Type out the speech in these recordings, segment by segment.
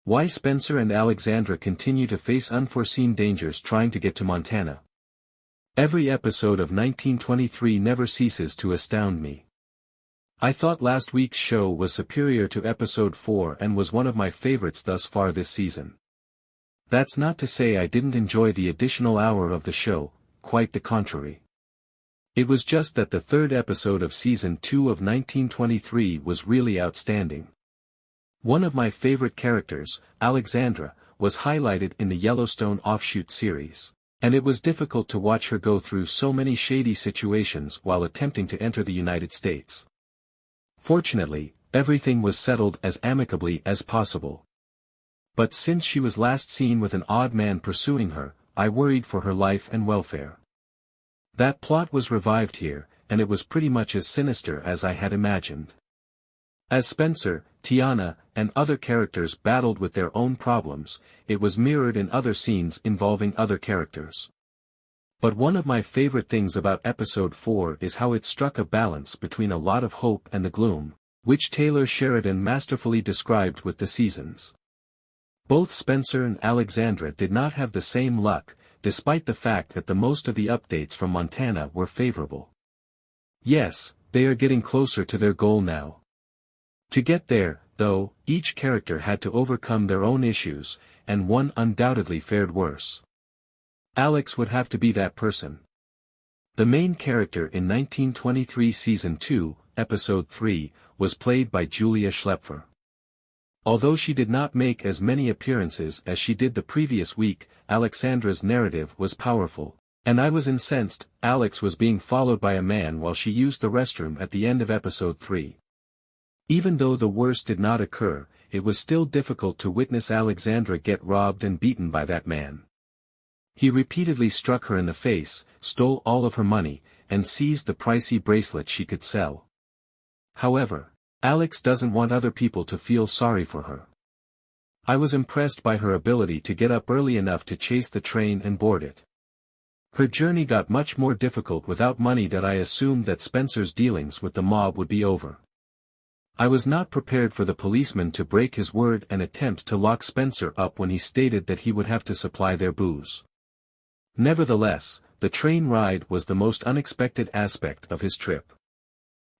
Why Spencer and Alexandra continue to face unforeseen dangers trying to get to Montana. Every episode of 1923 never ceases to astound me. I thought last week's show was superior to episode 4 and was one of my favorites thus far this season. That's not to say I didn't enjoy the additional hour of the show, quite the contrary. It was just that the third episode of season 2 of 1923 was really outstanding. One of my favorite characters, Alexandra, was highlighted in the Yellowstone offshoot series, and it was difficult to watch her go through so many shady situations while attempting to enter the United States. Fortunately, everything was settled as amicably as possible. But since she was last seen with an odd man pursuing her, I worried for her life and welfare. That plot was revived here, and it was pretty much as sinister as I had imagined. As Spencer, Teonna, and other characters battled with their own problems, it was mirrored in other scenes involving other characters. But one of my favorite things about episode 4 is how it struck a balance between a lot of hope and the gloom, which Taylor Sheridan masterfully described with the seasons. Both Spencer and Alexandra did not have the same luck, despite the fact that the most of the updates from Montana were favorable. Yes, they are getting closer to their goal now. To get there, though, each character had to overcome their own issues, and one undoubtedly fared worse. Alex would have to be that person. The main character in 1923 Season 2, Episode 3, was played by Julia Schlepfer. Although she did not make as many appearances as she did the previous week, Alexandra's narrative was powerful, and I was incensed. Alex was being followed by a man while she used the restroom at the end of Episode 3. Even though the worst did not occur, it was still difficult to witness Alexandra get robbed and beaten by that man. He repeatedly struck her in the face, stole all of her money, and seized the pricey bracelet she could sell. However, Alex doesn't want other people to feel sorry for her. I was impressed by her ability to get up early enough to chase the train and board it. Her journey got much more difficult without money that I assumed that Spencer's dealings with the mob would be over. I was not prepared for the policeman to break his word and attempt to lock Spencer up when he stated that he would have to supply their booze. Nevertheless, the train ride was the most unexpected aspect of his trip.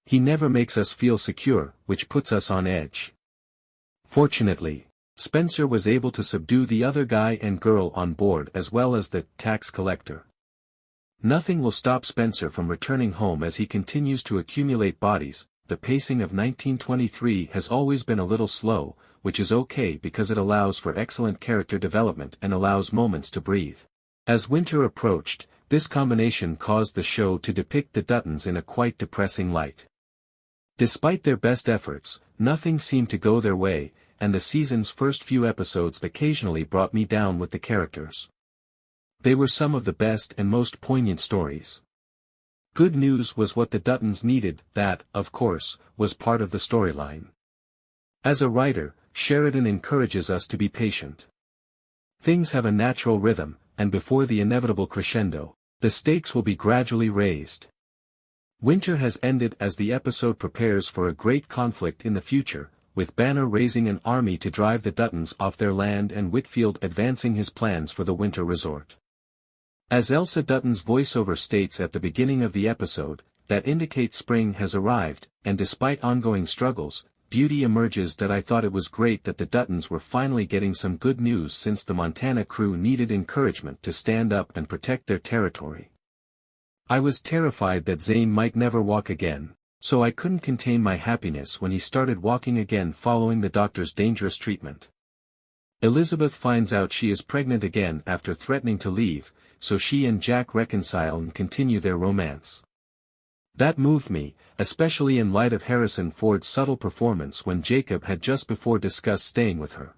He never makes us feel secure, which puts us on edge. Fortunately, Spencer was able to subdue the other guy and girl on board as well as the tax collector. Nothing will stop Spencer from returning home as he continues to accumulate bodies. The pacing of 1923 has always been a little slow, which is okay because it allows for excellent character development and allows moments to breathe. As winter approached, this combination caused the show to depict the Duttons in a quite depressing light. Despite their best efforts, nothing seemed to go their way, and the season's first few episodes occasionally brought me down with the characters. They were some of the best and most poignant stories. Good news was what the Duttons needed. That, of course, was part of the storyline. As a writer, Sheridan encourages us to be patient. Things have a natural rhythm, and before the inevitable crescendo, the stakes will be gradually raised. Winter has ended as the episode prepares for a great conflict in the future, with Banner raising an army to drive the Duttons off their land and Whitfield advancing his plans for the winter resort. As Elsa Dutton's voiceover states at the beginning of the episode, that indicates spring has arrived, and despite ongoing struggles, beauty emerges. That I thought it was great that the Duttons were finally getting some good news since the Montana crew needed encouragement to stand up and protect their territory. I was terrified that Zane might never walk again, so I couldn't contain my happiness when he started walking again following the doctor's dangerous treatment. Elizabeth finds out she is pregnant again after threatening to leave, so she and Jack reconcile and continue their romance. That moved me, especially in light of Harrison Ford's subtle performance when Jacob had just before discussed staying with her.